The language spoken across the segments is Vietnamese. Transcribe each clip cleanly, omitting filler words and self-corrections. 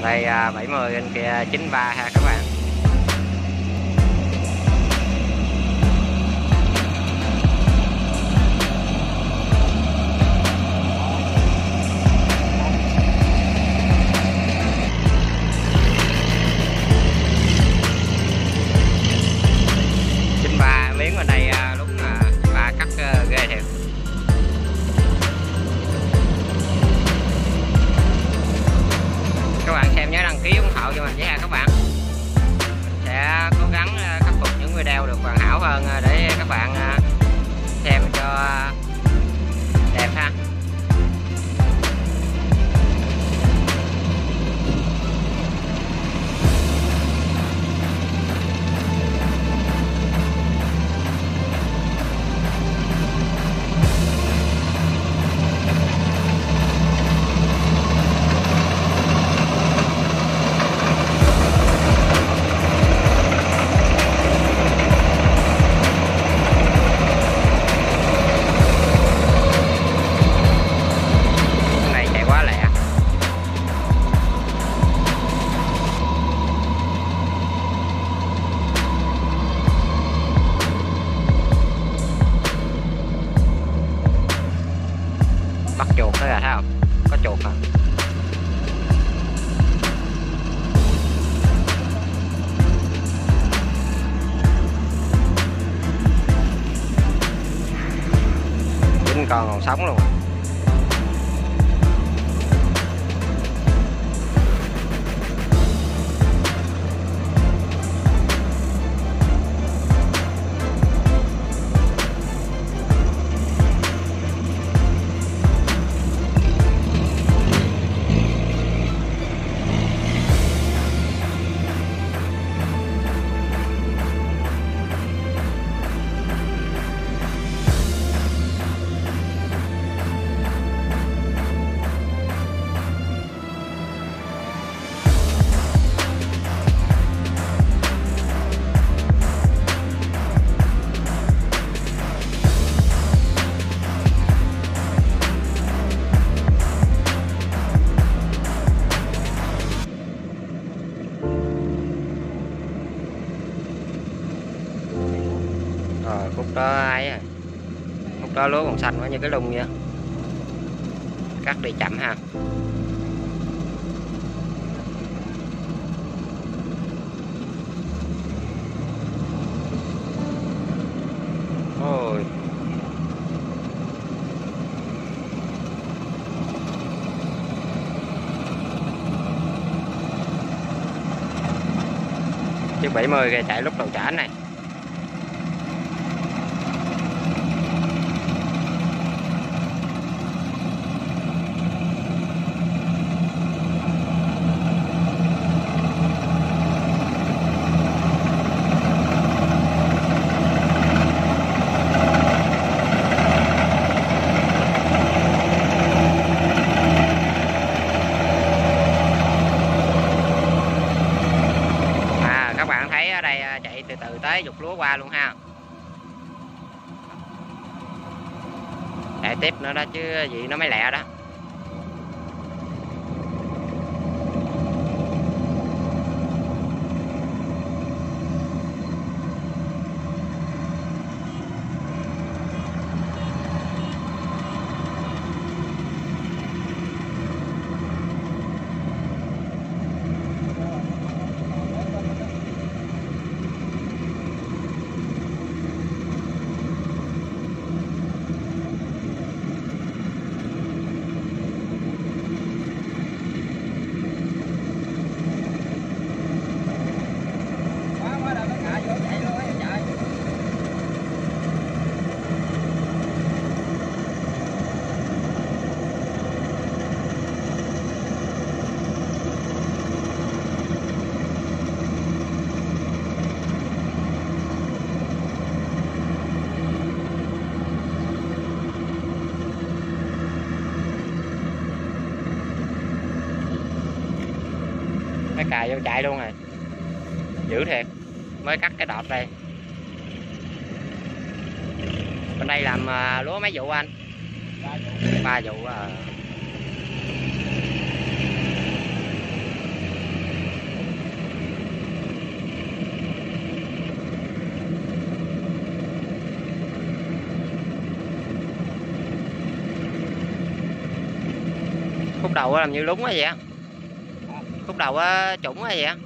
Đây 70, bên kia 93 ha các bạn. Miếng ở đây lúc mà ba cắt ghê thiệt. Các bạn xem nhớ đăng ký ủng hộ cho mình với ha các bạn. Mình sẽ cố gắng khắc phục những video được hoàn hảo hơn để các bạn xem cho đẹp ha. Bắt chuột đó là thấy không? Có chuột à. Chính còn sống luôn. Rồi khúc đó ấy à. Khúc đó lúa còn xanh quá như cái lung vậy. Cắt đi chậm ha. Ôi. Chiếc 70 kìa chạy lúc đầu chảnh này. Các bạn thấy ở đây chạy từ từ tới dục lúa qua luôn ha. Chạy tiếp nữa đó chứ gì nó mới lẹ đó. Cái cài vô chạy luôn rồi. Dữ thiệt. Mới cắt cái đọt đây. Bên đây làm lúa mấy vụ anh? 3 vụ à. đầu á làm như lúng quá vậy á. Khúc đầu á trũng quá vậy á.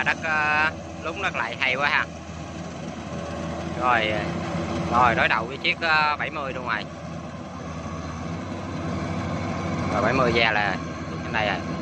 Đất lúng đất lại hay quá ha. Rồi đối đầu với chiếc 70 luôn rồi. Rồi 70 ra là cái này rồi.